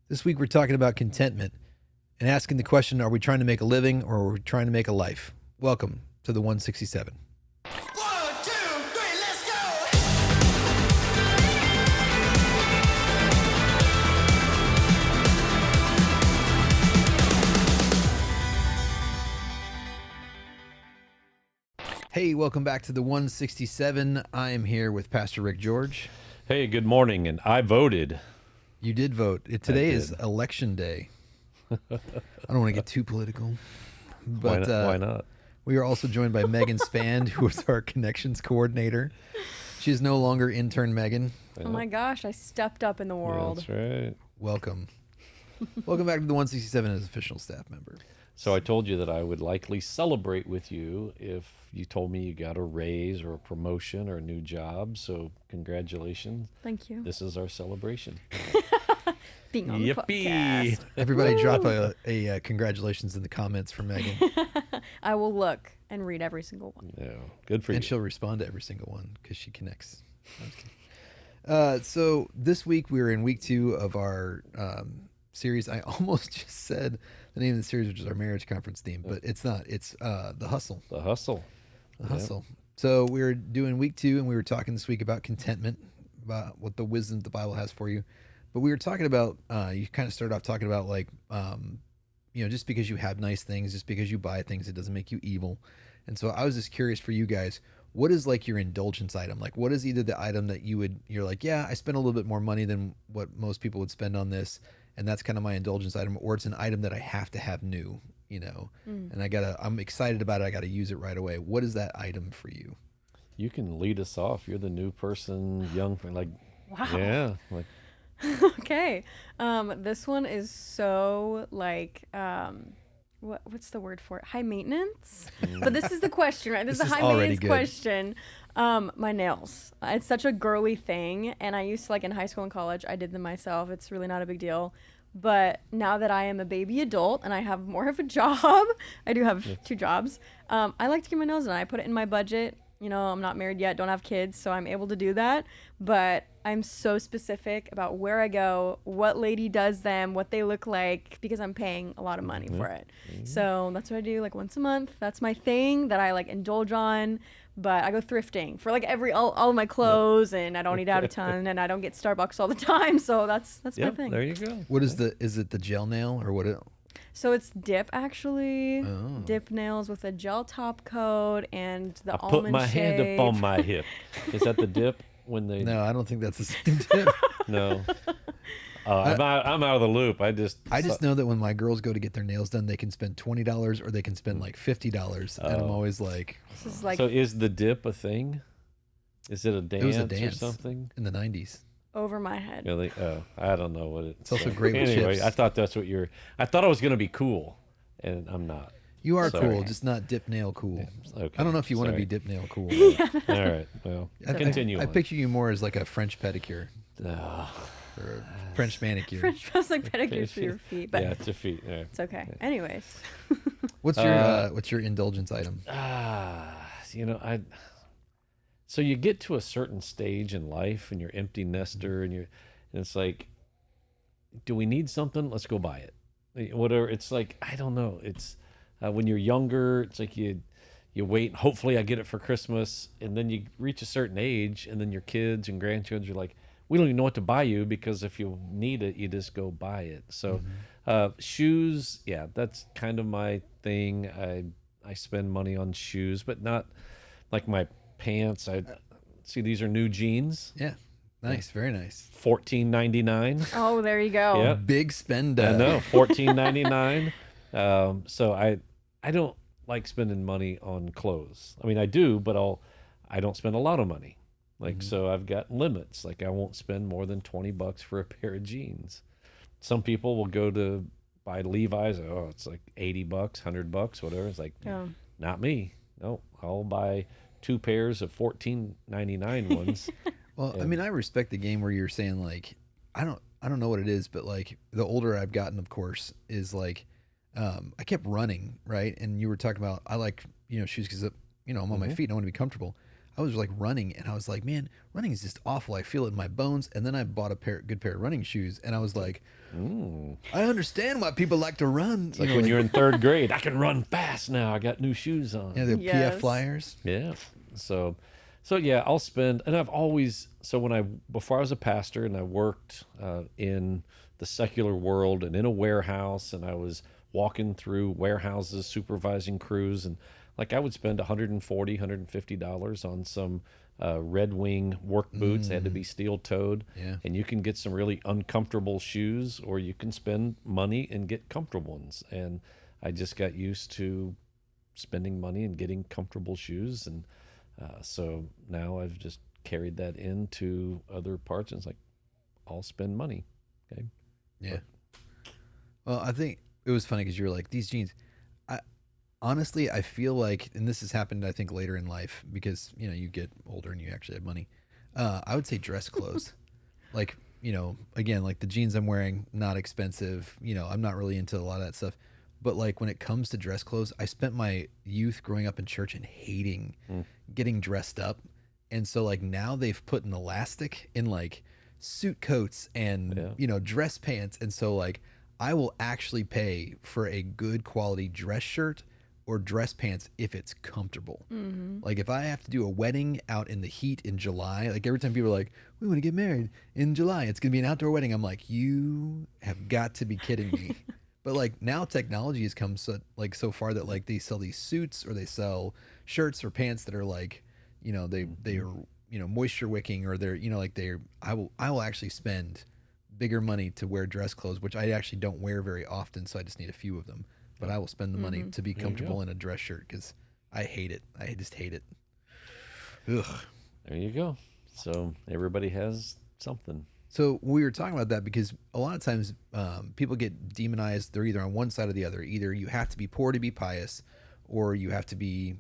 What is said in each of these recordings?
This week we're talking about contentment and asking the question, are we trying to make a living or are we trying to make a life? Welcome to the 167. 1, 2, 3, let's go! Hey, welcome back to the 167. I am here with Pastor Rick George. Hey, good morning, and I voted. You did vote. Today is did. election day. I don't want to get too political, but Why not? we are also joined by Megan Spand, who is our connections coordinator. She is no longer intern Megan. Oh my gosh, I stepped up in the world. That's right. Welcome. Welcome back to the 167 as official staff member. So I told you that I would likely celebrate with you if you told me you got a raise or a promotion or a new job. So congratulations. Thank you. This is our celebration. Being on the Yippee! podcast. Everybody drop a congratulations in the comments for Megan, I will look and read every single one. Yeah, good for and you. she'll respond to every single one because she connects. I'm just kidding. So this week we're in week 2 of our series. I almost just said the name of the series, which is our marriage conference theme, but it's not. It's The Hustle. The hustle. The Yeah. Hustle. So we were doing week 2, and we were talking this week about contentment, about what the wisdom the Bible has for you. But we were talking about, you kind of started off talking about like, just because you have nice things, just because you buy things, it doesn't make you evil. And so I was just curious for you guys, what is like your indulgence item? Like what is either the item that you're like, yeah, I spent a little bit more money than what most people would spend on this, and that's kind of my indulgence item, or it's an item that I have to have new, and I'm excited about it. I got to use it right away. What is that item for you? You can lead us off. You're the new person, young, like, Wow. yeah, like, Okay. This one is so like what's the word for it? High maintenance? But this is the question, right? This This is a is high already maintenance good. question. My nails. It's such a girly thing, and I used to, like, in high school and college, I did them myself. It's really not a big deal. But now that I am a baby adult and I have more of a job, I do have 2 jobs. I like to get my nails done. I put it in my budget. I'm not married yet, don't have kids, so I'm able to do that. But I'm so specific about where I go, what lady does them, what they look like, because I'm paying a lot of money for it. So that's what I do, like, once a month. That's my thing that I like indulge on. But I go thrifting for like all of my clothes, and I don't eat out a ton, and I don't get Starbucks all the time. So that's my yeah, thing. there you go. What is is it the gel nail or what? So it's dip, actually. Oh. Dip nails with a gel top coat and the I almond put my hand shave. up on my hip. Is that the dip when they? No, I don't think that's the same tip. No. I'm out of the loop. I just know that when my girls go to get their nails done, they can spend $20 or they can spend like $50, and I'm always like, This is like So is the dip a thing? Is it a dance, it was a dance or something? in the 90s. over my head. Really? Oh, I don't know what It's also great with Anyway, chips. I thought that's what you're. I thought I was going to be cool, and I'm not. You are Sorry. cool, just not dip nail cool. Okay. I don't know if you want to sorry. be dip nail cool. All right. Well, continue. I on. picture you more as like a French pedicure Ah, or a French manicure. French fries like pedicures for your feet, but yeah, it's your feet. Yeah. it's okay. Anyways, What's your indulgence item? I. So you get to a certain stage in life, and you're empty nester, and it's like, do we need something? Let's go buy it. Whatever. It's like, I don't know. It's when you're younger, it's like you wait. Hopefully, I get it for Christmas, and then you reach a certain age, and then your kids and grandchildren are like, we don't even know what to buy you, because if you need it, you just go buy it. So, shoes, yeah, that's kind of my thing. I spend money on shoes, but not like my pants. I see these are new jeans, Yeah, nice, very nice. $14.99. oh, there you go. Yeah. Big spend. I know, $14.99. So I don't like spending money on clothes. I mean, I do, but I don't spend a lot of money. Like, so I've got limits. Like, I won't spend more than $20 for a pair of jeans. Some people will go to buy Levi's. Oh, it's like $80, $100, whatever. It's like, Yeah. not me. No, I'll buy 2 pairs of $14.99 ones. Well, I mean, I respect the game where you're saying like, I don't know what it is, but like the older I've gotten, of course, is like, I kept running, right? And you were talking about I like shoes because I'm on my feet and I want to be comfortable. I was like running, and I was like, man, running is just awful. I feel it in my bones. And then I bought a good pair of running shoes, and I was like, I understand why people like to run. Like when you're in third grade, I can run fast now. I got new shoes on. yeah, the Yes. PF Flyers. Yeah. So yeah, I'll spend, and I've always, before I was a pastor and I worked in the secular world and in a warehouse, and I was walking through warehouses, supervising crews, and like I would spend $140, $150 on some Red Wing work boots. They had to be steel toed. Yeah. And you can get some really uncomfortable shoes, or you can spend money and get comfortable ones. And I just got used to spending money and getting comfortable shoes. And so now I've just carried that into other parts. And it's like, I'll spend money. Okay. Yeah. Well, I think it was funny because you were like, these jeans. Honestly, I feel like, and this has happened, I think, later in life because, you get older and you actually have money. I would say dress clothes. Like, again, like the jeans I'm wearing, not expensive. I'm not really into a lot of that stuff. But like when it comes to dress clothes, I spent my youth growing up in church and hating getting dressed up. And so like now they've put an elastic in like suit coats and, dress pants. And so like I will actually pay for a good quality dress shirt or dress pants if it's comfortable. Like if I have to do a wedding out in the heat in July, like every time people are like, we want to get married in July, it's going to be an outdoor wedding. I'm like, you have got to be kidding me. But like now technology has come so far that like they sell these suits or they sell shirts or pants that are like, they are, moisture wicking, or they're, I will actually spend bigger money to wear dress clothes, which I actually don't wear very often. So I just need a few of them. But I will spend the money to be comfortable in a dress shirt because I hate it. I just hate it. Ugh. There you go. So everybody has something. So we were talking about that because a lot of times people get demonized. They're either on one side or the other. Either you have to be poor to be pious, or you have to be,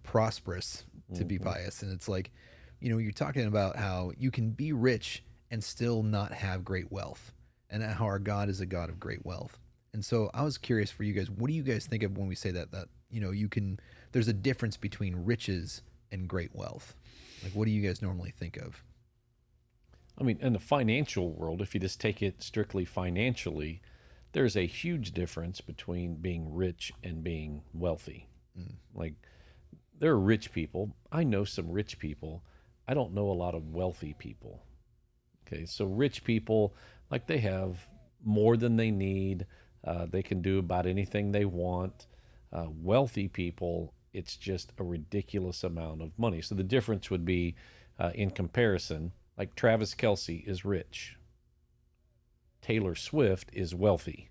prosperous to be pious. And it's like, you're talking about how you can be rich and still not have great wealth, and how our God is a God of great wealth. And so I was curious for you guys, what do you guys think of when we say that there's a difference between riches and great wealth? Like, what do you guys normally think of? I mean, in the financial world, if you just take it strictly financially, there's a huge difference between being rich and being wealthy. Like, there are rich people. I know some rich people. I don't know a lot of wealthy people. Okay, so rich people, like, they have more than they need. They can do about anything they want. Wealthy people, it's just a ridiculous amount of money. So the difference would be, in comparison, like Travis Kelce is rich. Taylor Swift is wealthy.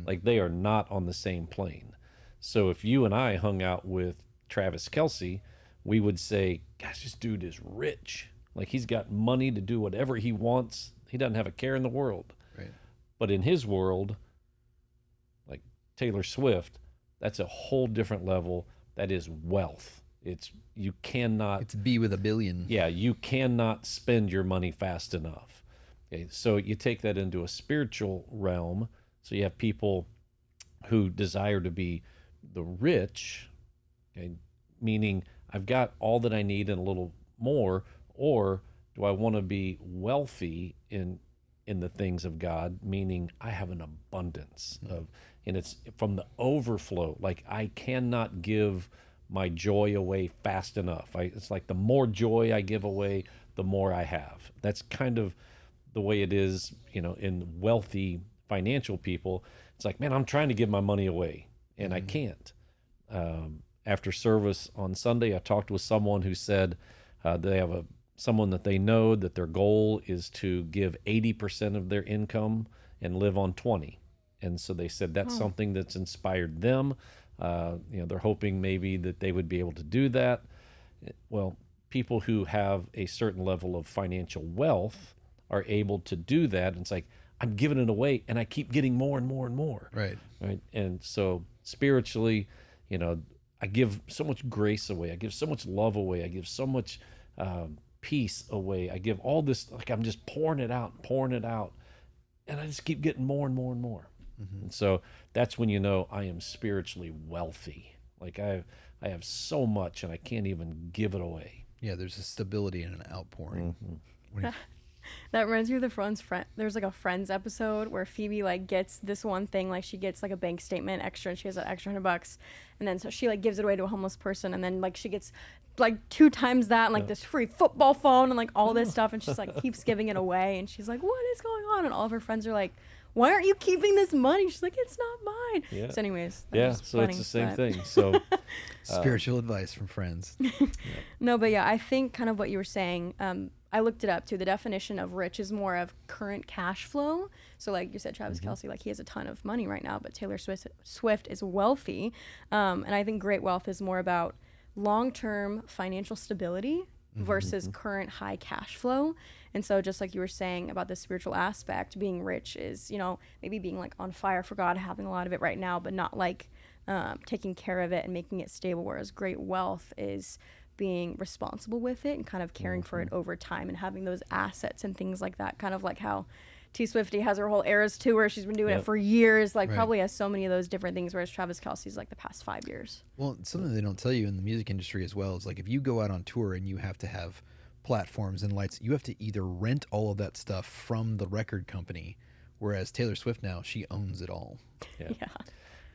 Like they are not on the same plane. So if you and I hung out with Travis Kelce, we would say, gosh, this dude is rich. Like he's got money to do whatever he wants. He doesn't have a care in the world. Right. But in his world, like Taylor Swift, that's a whole different level. That is wealth. It's be with a billion. Yeah, you cannot spend your money fast enough. Okay, so you take that into a spiritual realm. So you have people who desire to be the rich, okay, meaning I've got all that I need and a little more, or do I want to be wealthy in the things of God, meaning I have an abundance of, and it's from the overflow. Like I cannot give my joy away fast enough. It's like the more joy I give away, the more I have. That's kind of the way it is, in wealthy financial people. It's like, man, I'm trying to give my money away and I can't. After service on Sunday, I talked with someone who said they have someone that they know that their goal is to give 80% of their income and live on 20. And so they said that's something that's inspired them. They're hoping maybe that they would be able to do that. Well, people who have a certain level of financial wealth are able to do that. And it's like, I'm giving it away and I keep getting more and more and more. Right. Right. And so spiritually, I give so much grace away. I give so much love away. I give so much peace away. I give all this, like I'm just pouring it out. And I just keep getting more and more and more. And so that's when I am spiritually wealthy. Like I have so much and I can't even give it away. Yeah, there's a stability and an outpouring. When you- That reminds me of the friend. There's like a Friends episode where Phoebe like gets this one thing, like she gets like a bank statement extra, and she has an extra $100, and then so she like gives it away to a homeless person, and then like she gets like 2 times that, and like this free football phone and like all this stuff, and she's like keeps giving it away, and she's like, what is going on? And all of her friends are like, why aren't you keeping this money? She's like, it's not mine. Yeah. So anyways, that Yeah, was so funny, it's the same but- thing. So spiritual advice from friends. No, but yeah, I think kind of what you were saying. I looked it up too. The definition of rich is more of current cash flow. So, like you said, Travis Kelce, like he has a ton of money right now, but Taylor Swift is wealthy, and I think great wealth is more about long-term financial stability versus current high cash flow. And so, just like you were saying about the spiritual aspect, being rich is, you know, maybe being like on fire for God, having a lot of it right now, but not like taking care of it and making it stable. Whereas great wealth is being responsible with it and kind of caring for it over time and having those assets and things like that. Kind of like how T Swifty has her whole Eras tour. She's been doing it for years, like Right. probably has so many of those different things. Whereas Travis Kelce's like the past 5 years. Well, something they don't tell you in the music industry as well is like if you go out on tour and you have to have platforms and lights, you have to either rent all of that stuff from the record company, whereas Taylor Swift now, she owns it all. yeah. Yeah.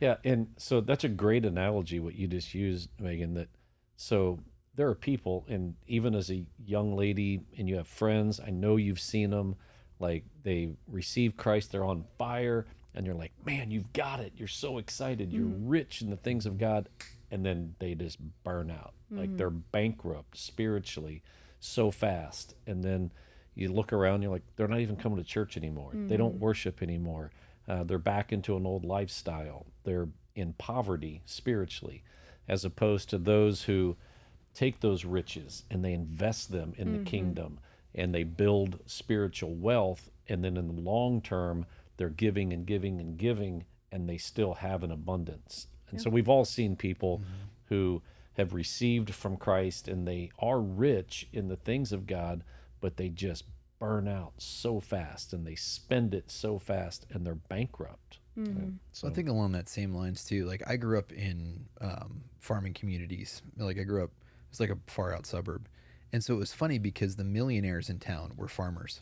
Yeah, and so that's a great analogy what you just used, Megan, that so there are people, and even as a young lady and you have friends, I know you've seen them, like they receive Christ, they're on fire, and you're like, man, you've got it. You're so excited. You're rich in the things of God. And then they just burn out. Like they're bankrupt spiritually so fast. And then you look around, you're like, they're not even coming to church anymore. They don't worship anymore. They're back into an old lifestyle. They're in poverty spiritually, as opposed to those who take those riches and they invest them in the kingdom and they build spiritual wealth. And then in the long term, they're giving and giving and giving, and they still have an abundance. And so we've all seen people who have received from Christ and they are rich in the things of God, but they just burn out so fast and they spend it so fast and they're bankrupt. Right? So I think along that same lines too, like I grew up in farming communities. Like I grew up, it's like a far out suburb. And so it was funny because the millionaires in town were farmers.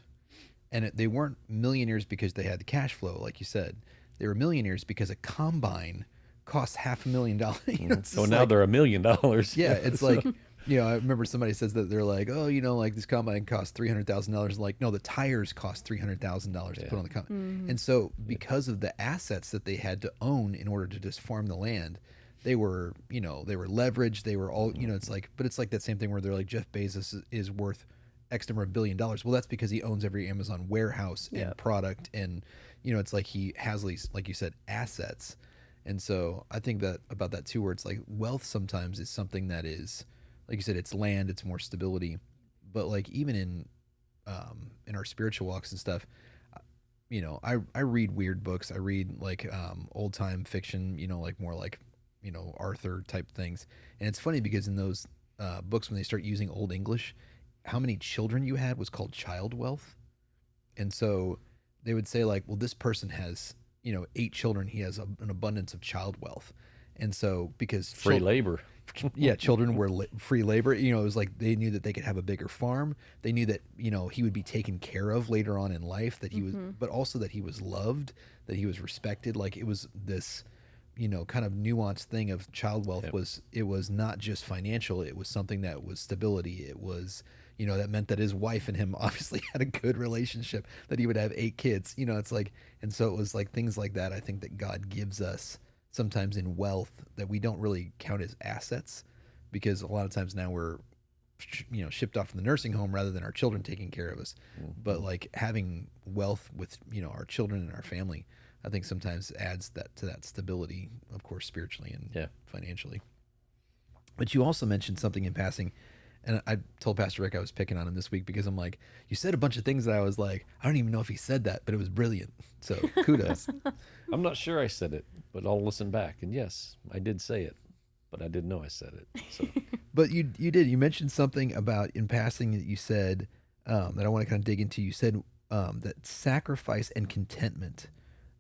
And they weren't millionaires because they had the cash flow, like you said. They were millionaires because a combine cost $500,000. You know, it's So just now like- they're $1 million. yeah, it's like, you know, I remember somebody says that they're like, oh, you know, like this combine costs $300,000. Like, no, the tires cost $300,000 to put on the combine. And so because of the assets that they had to own in order to just farm the land, they were, you know, they were leveraged. They were all, you know, it's like, but it's like that same thing where they're like, Jeff Bezos is worth X number of $1 billion. Well, that's because he owns every Amazon warehouse and product. And, you know, it's like he has these, like you said, assets. And so I think that about that too, where it's like wealth sometimes is something that is, like you said, it's land, it's more stability. But like even in our spiritual walks and stuff, you know, I read weird books. I read like old time fiction, you know, like more like, you know, Arthur type things. And it's funny because in those books, when they start using Old English, how many children you had was called child wealth. And so they would say like, well, this person has, you know, 8 children. He has an abundance of child wealth. And so because Free labor. yeah, children were free labor. You know, it was like they knew that they could have a bigger farm. They knew that, you know, he would be taken care of later on in life, that he was, but also that he was loved, that he was respected. Like it was this, you know, kind of nuanced thing of child wealth. It was not just financial. It was something that was stability. It was, you know, that meant that his wife and him obviously had a good relationship, that he would have 8 kids, you know, it's like, and so it was like things like that. I think that God gives us sometimes in wealth that we don't really count as assets, because a lot of times now we're, you know, shipped off from the nursing home rather than our children taking care of us. But like having wealth with, you know, our children and our family, I think sometimes adds that to that stability, of course, spiritually and financially. But you also mentioned something in passing, and I told Pastor Rick I was picking on him this week because I'm like, you said a bunch of things that I was like, I don't even know if he said that, but it was brilliant. So kudos. I'm not sure I said it, but I'll listen back. And yes, I did say it, but I didn't know I said it. So But you did. You mentioned something about in passing that you said that I want to kind of dig into. You said that sacrifice and contentment.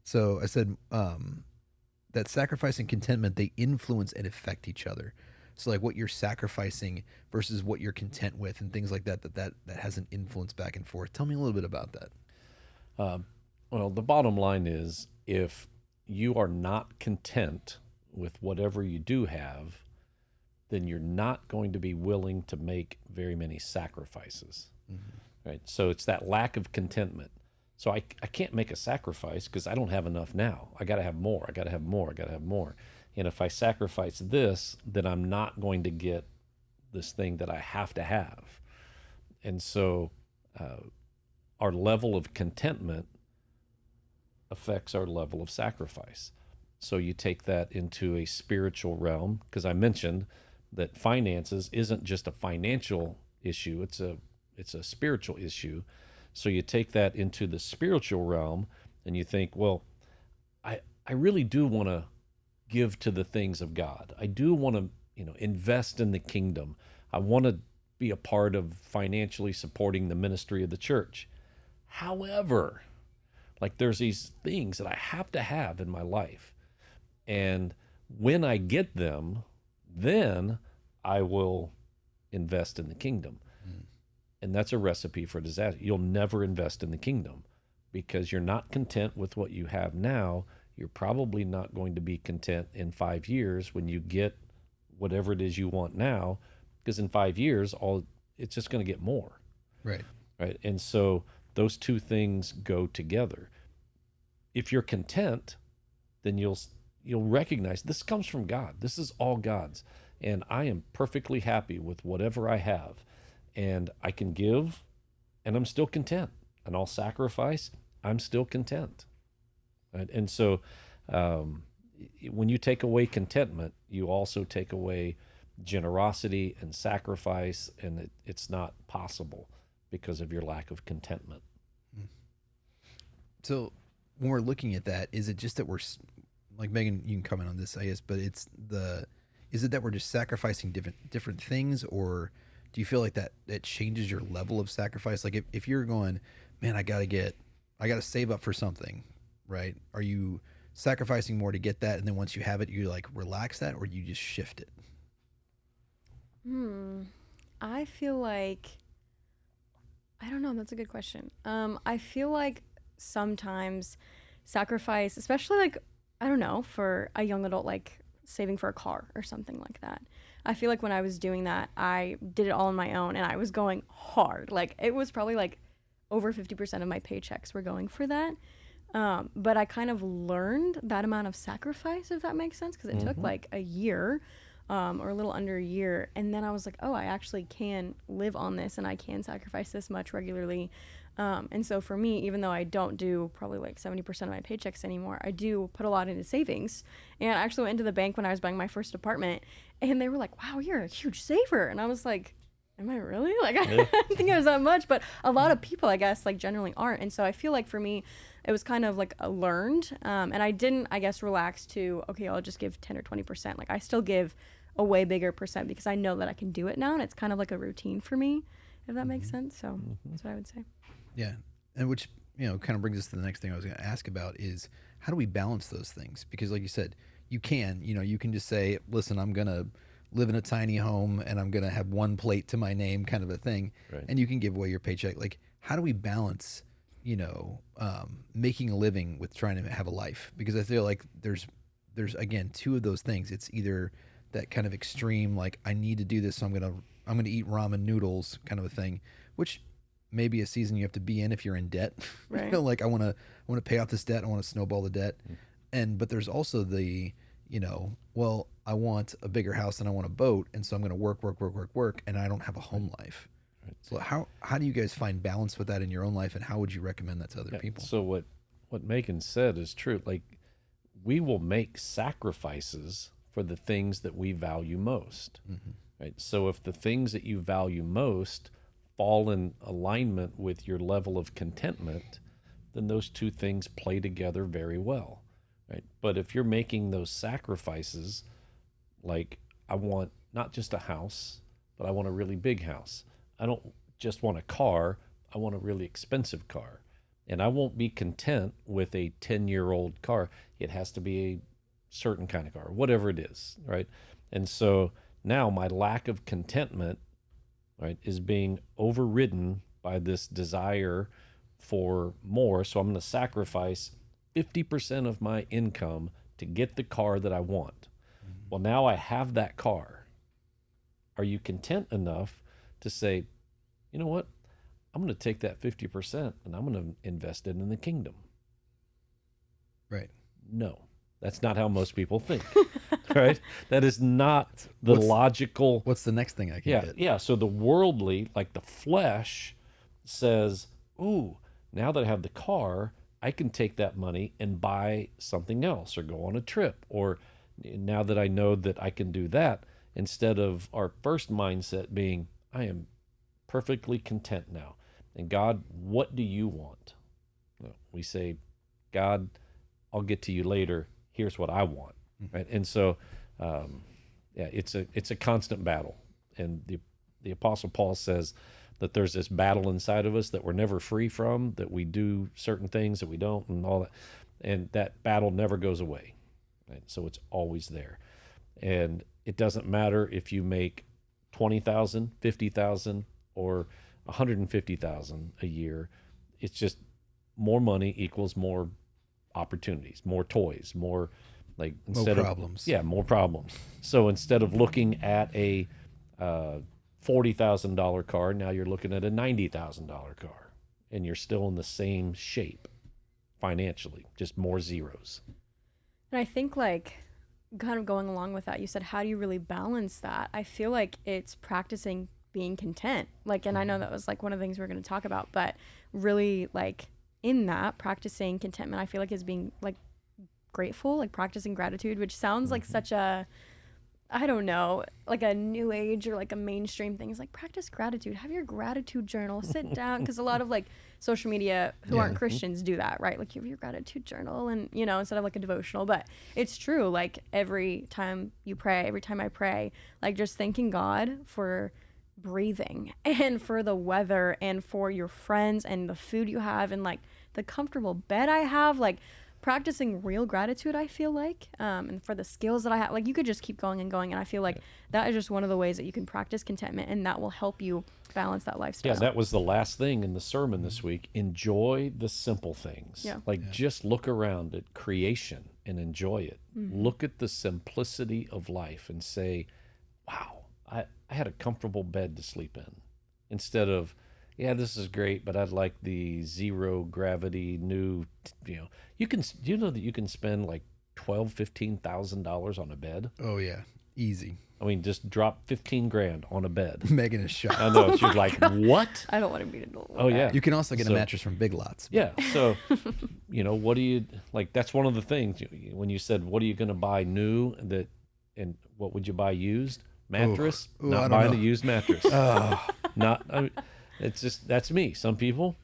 So I said that sacrifice and contentment, they influence and affect each other. So like what you're sacrificing versus what you're content with and things like that has an influence back and forth. Tell me a little bit about that. Well, the bottom line is if you are not content with whatever you do have, then you're not going to be willing to make very many sacrifices. Right? So it's that lack of contentment. So I can't make a sacrifice because I don't have enough now. I got to have more. I got to have more. I got to have more. And if I sacrifice this, then I'm not going to get this thing that I have to have. And so our level of contentment affects our level of sacrifice. So you take that into a spiritual realm, because I mentioned that finances isn't just a financial issue, it's a spiritual issue. So you take that into the spiritual realm and you think, well, I really do want to give to the things of God. I do want to, invest in the kingdom. I want to be a part of financially supporting the ministry of the church. However, like there's these things that I have to have in my life. And when I get them, then I will invest in the kingdom. And that's a recipe for disaster. You'll never invest in the kingdom because you're not content with what you have now. You're probably not going to be content in 5 years when you get whatever it is you want now, because in 5 years, it's just going to get more. Right. Right. And so those two things go together. If you're content, then you'll recognize this comes from God. This is all God's. And I am perfectly happy with whatever I have. And I can give, and I'm still content. And I'll sacrifice, I'm still content. Right? And so when you take away contentment, you also take away generosity and sacrifice, and it's not possible because of your lack of contentment. So when we're looking at that, is it just that we're, like Megan, you can comment on this, I guess, but is it that we're just sacrificing different things, or do you feel like that it changes your level of sacrifice? Like if you're going, man, I gotta save up for something, right? Are you sacrificing more to get that, and then once you have it, you like relax that, or you just shift it? I feel like, I don't know. That's a good question. I feel like sometimes sacrifice, especially like, I don't know, for a young adult, like saving for a car or something like that. I feel like when I was doing that, I did it all on my own and I was going hard. Like it was probably like over 50% of my paychecks were going for that. But I kind of learned that amount of sacrifice, if that makes sense, because it took like a year or a little under a year. And then I was like, oh, I actually can live on this and I can sacrifice this much regularly. And so for me, even though I don't do probably like 70% of my paychecks anymore, I do put a lot into savings. And I actually went into the bank when I was buying my first apartment and they were like, wow, you're a huge saver. And I was like, am I really? Like, I didn't think it was that much, but a lot of people, I guess, like generally aren't. And so I feel like for me, it was kind of like a learned, and I didn't, I guess, relax to, okay, I'll just give 10 or 20%. Like I still give a way bigger percent because I know that I can do it now. And it's kind of like a routine for me, if that makes sense. So that's what I would say. Yeah. And which, kind of brings us to the next thing I was going to ask about is how do we balance those things? Because like you said, you can just say, listen, I'm going to live in a tiny home and I'm going to have one plate to my name kind of a thing. Right. And you can give away your paycheck. Like, how do we balance, making a living with trying to have a life? Because I feel like there's again, two of those things. It's either that kind of extreme, like I need to do this, so I'm going to eat ramen noodles kind of a thing, which maybe a season you have to be in if you're in debt. Right. Like I want to pay off this debt. I want to snowball the debt. But there's also the, well, I want a bigger house and I want a boat. And so I'm going to work. And I don't have a home life. Right. So how do you guys find balance with that in your own life? And how would you recommend that to other people? So what Megan said is true. Like we will make sacrifices for the things that we value most. Right. So if the things that you value most fall in alignment with your level of contentment, then those two things play together very well, right? But if you're making those sacrifices, like I want not just a house, but I want a really big house. I don't just want a car, I want a really expensive car. And I won't be content with a 10-year-old car. It has to be a certain kind of car, whatever it is, right? And so now my lack of contentment, right, is being overridden by this desire for more. So I'm going to sacrifice 50% of my income to get the car that I want. Well, now I have that car. Are you content enough to say, you know what? I'm going to take that 50% and I'm going to invest it in the kingdom. Right. No, that's not how most people think, right? That is not the What's- logical. What's the next thing I can Yeah, get? yeah. So the worldly, like the flesh, says, ooh, now that I have the car, I can take that money and buy something else or go on a trip. Or now that I know that I can do that, instead of our first mindset being, I am perfectly content now. And God, what do you want? No, we say, God, I'll get to you later. Here's what I want. Right. And so, yeah, it's a constant battle. And the Apostle Paul says that there's this battle inside of us that we're never free from, that we do certain things that we don't, and all that. And that battle never goes away. Right? So it's always there. And it doesn't matter if you make 20,000, 50,000, or 150,000 a year. It's just more money equals more opportunities, more toys, more like instead problems. more problems. So instead of looking at a $40,000 car, now you're looking at a $90,000 car, and you're still in the same shape financially, just more zeros. And I think, like, kind of going along with that, you said, how do you really balance that? I feel like it's practicing being content. Like, and I know that was like one of the things we are going to talk about, but really, like, in that, practicing contentment, I feel like is being like grateful, like practicing gratitude, which sounds like such a, I don't know, like a new age or like a mainstream thing. Is like, practice gratitude, have your gratitude journal, sit down, because a lot of like social media who aren't Christians do that, right? Like, you have your gratitude journal, and you know, instead of like a devotional. But it's true, like every time you pray, every time I pray, like just thanking God for breathing and for the weather and for your friends and the food you have and like the comfortable bed I have, like practicing real gratitude, I feel like, and for the skills that I have. Like, you could just keep going and going, and I feel like that is just one of the ways that you can practice contentment, and that will help you balance that lifestyle. Yeah, that was the last thing in the sermon this week. Enjoy the simple things. Yeah. Like, just look around at creation and enjoy it. Look at the simplicity of life and say, wow, I had a comfortable bed to sleep in, instead of, yeah, this is great, but I'd like the zero gravity new, do you know that you can spend like $12,000-$15,000 on a bed? Oh yeah, easy. I mean, just drop 15 grand on a bed. Megan is shocked. I know, you're like, what? I don't want to be an adult. Oh yeah. You can also get So- a mattress from Big Lots. Yeah. So, what do you like? That's one of the things when you said, what are you going to buy new and what would you buy used? Mattress? Ooh, I Not don't buying know. a used mattress. Not, I mean, it's just, that's me. Some people,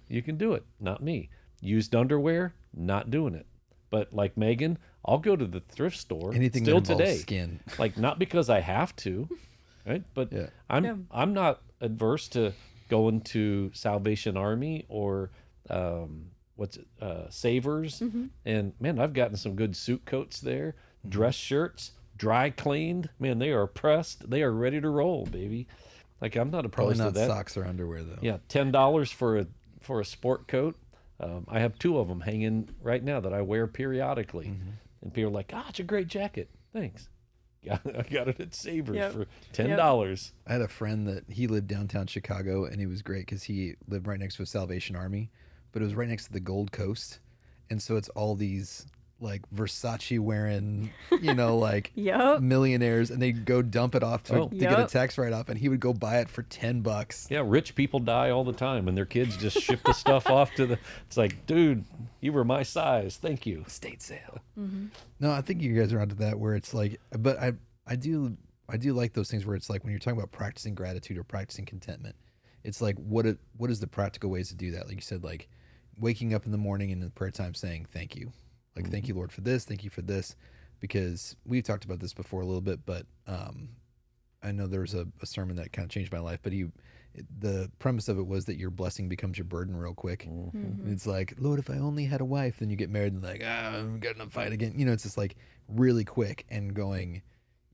you can do it. Not me. Used underwear, not doing it. But like Megan, I'll go to the thrift store Anything still that involves today. skin. Like, not because I have to, right? But Yeah. I'm not adverse to going to Salvation Army or Savers. And man, I've gotten some good suit coats there, dress shirts, dry cleaned. Man, they are pressed. They are ready to roll, baby. Like, I'm not Probably opposed to not that. socks or underwear though. Yeah, $10 for a sport coat. I have 2 of them hanging right now that I wear periodically, and people are like, "Ah, it's a great jacket. Thanks." I got it at Savers Yep. for $10. I had a friend that he lived downtown Chicago, and he was great because he lived right next to a Salvation Army, but it was right next to the Gold Coast, and so it's all these like Versace wearing, like Yep. millionaires, and they go dump it off to get a Yep. tax write off, and he would go buy it for $10. Yeah, rich people die all the time, and their kids just ship the stuff off to the. It's like, dude, you were my size. Thank you. Estate sale. No, I think you guys are onto that where it's like, but I do like those things where it's like when you're talking about practicing gratitude or practicing contentment, it's like what is the practical ways to do that? Like you said, like waking up in the morning and in the prayer time saying thank you, like thank you Lord for this, thank you for this, because we've talked about this before a little bit, but I know there was a sermon that kind of changed my life, but the premise of it was that your blessing becomes your burden real quick. And it's like, Lord, if I only had a wife, then you get married and like, I'm gonna fight again. It's just like really quick and going,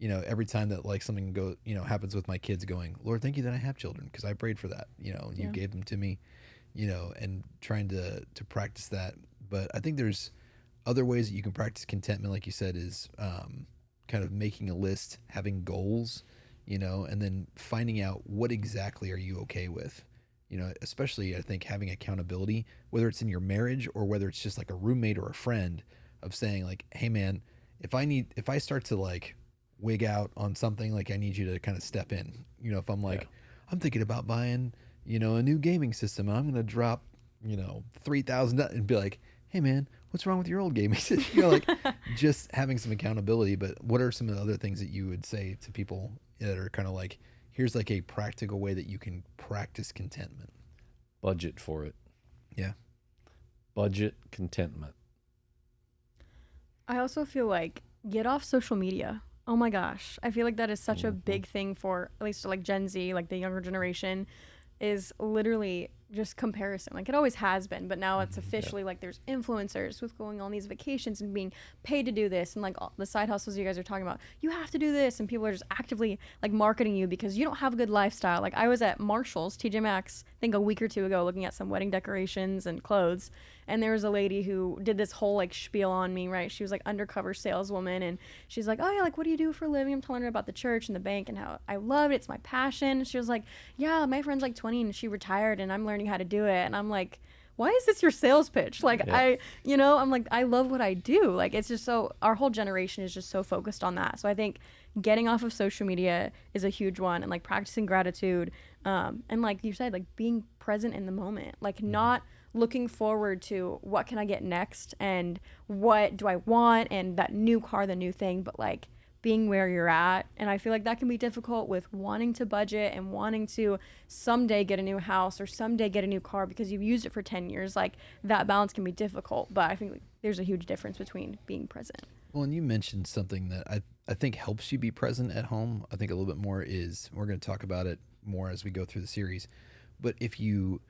every time that like something happens with my kids, going, Lord, thank you that I have children, because I prayed for that, and you Yeah. gave them to me, and trying to practice that. But I think there's other ways that you can practice contentment, like you said, is kind of making a list, having goals, and then finding out what exactly are you okay with. Especially I think having accountability, whether it's in your marriage or whether it's just like a roommate or a friend, of saying like, hey man, if I start to like wig out on something, like I need you to kind of step in. If I'm like, I'm thinking about buying, a new gaming system, and I'm going to drop, $3,000, and be like, hey man, what's wrong with your old gaming system? Like just having some accountability. But what are some of the other things that you would say to people that are kind of like, here's like a practical way that you can practice contentment? Budget for it. Yeah. Budget contentment. I also feel like get off social media. Oh my gosh. I feel like that is such a big thing for at least like Gen Z, like the younger generation, is literally just comparison. Like it always has been, but now it's officially like there's influencers with going on these vacations and being paid to do this, and like all the side hustles you guys are talking about. You have to do this, and people are just actively like marketing you because you don't have a good lifestyle. Like I was at Marshall's, TJ Maxx, I think a week or two ago, looking at some wedding decorations and clothes, and there was a lady who did this whole like spiel on me, right? She was like undercover saleswoman, and she's like, oh yeah, like what do you do for a living? I'm telling her about the church and the bank and how I love it. It's my passion. She was like, yeah, my friend's like 20 and she retired and I'm learning how to do it. And I'm like, why is this your sales pitch? Like I'm like, I love what I do. Like it's just so, our whole generation is just so focused on that. So I think getting off of social media is a huge one, and like practicing gratitude, and like you said, like being present in the moment, like not looking forward to what can I get next and what do I want and that new car, the new thing, but like being where you're at. And I feel like that can be difficult with wanting to budget and wanting to someday get a new house or someday get a new car because you've used it for 10 years. Like that balance can be difficult, but I think like, there's a huge difference between being present. Well, and you mentioned something that I think helps you be present at home. I think a little bit more is, we're going to talk about it more as we go through the series, but if you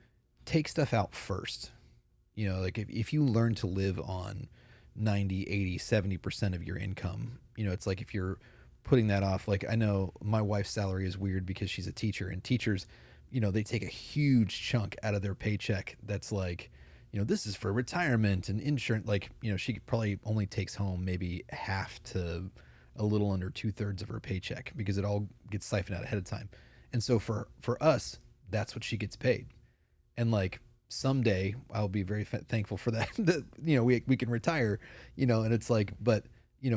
take stuff out first, like if you learn to live on 90, 80, 70% of your income, it's like if you're putting that off, like I know my wife's salary is weird because she's a teacher, and teachers, they take a huge chunk out of their paycheck. That's like, this is for retirement and insurance. Like, she probably only takes home maybe half to a little under 2/3 of her paycheck because it all gets siphoned out ahead of time. And so for us, that's what she gets paid. And like, someday I'll be very thankful for that, that, we can retire, and it's like, but,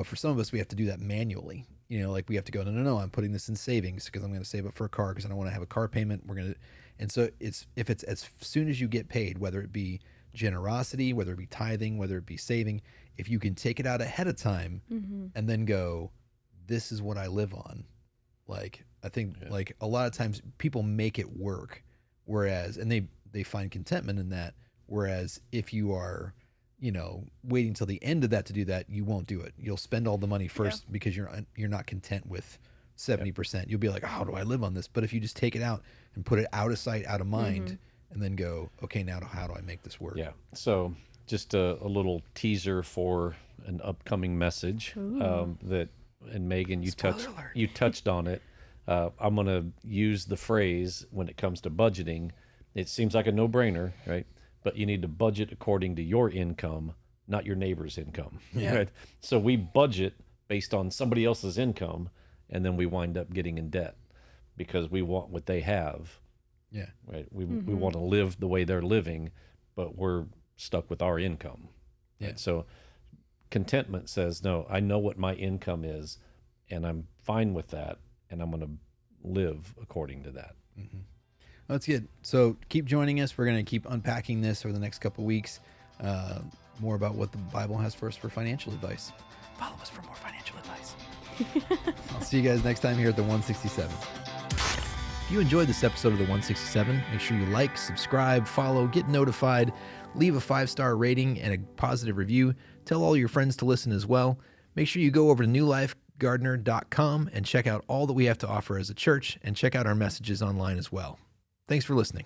for some of us, we have to do that manually, like we have to go, no, I'm putting this in savings because I'm going to save up for a car because I don't want to have a car payment. And so if it's as soon as you get paid, whether it be generosity, whether it be tithing, whether it be saving, if you can take it out ahead of time and then go, this is what I live on. Like, I think like a lot of times people make it work, whereas, and they find contentment in that. Whereas if you are, waiting till the end of that to do that, you won't do it. You'll spend all the money first because you're not content with 70%. You'll be like, how do I live on this? But if you just take it out and put it out of sight, out of mind, and then go, okay, now how do I make this work? Yeah. So just a little teaser for an upcoming message that, and Megan, you touched on it. I'm going to use the phrase when it comes to budgeting. It seems like a no-brainer, right? But you need to budget according to your income, not your neighbor's income. Yeah. Right? So we budget based on somebody else's income, and then we wind up getting in debt because we want what they have. Yeah. Right. We want to live the way they're living, but we're stuck with our income. Yeah. Right? So contentment says, no, I know what my income is, and I'm fine with that, and I'm going to live according to that. That's good. So keep joining us. We're going to keep unpacking this over the next couple of weeks. More about what the Bible has for us for financial advice. Follow us for more financial advice. I'll see you guys next time here at the 167. If you enjoyed this episode of the 167, make sure you like, subscribe, follow, get notified, leave a 5-star rating and a positive review. Tell all your friends to listen as well. Make sure you go over to newlifegardener.com and check out all that we have to offer as a church, and check out our messages online as well. Thanks for listening.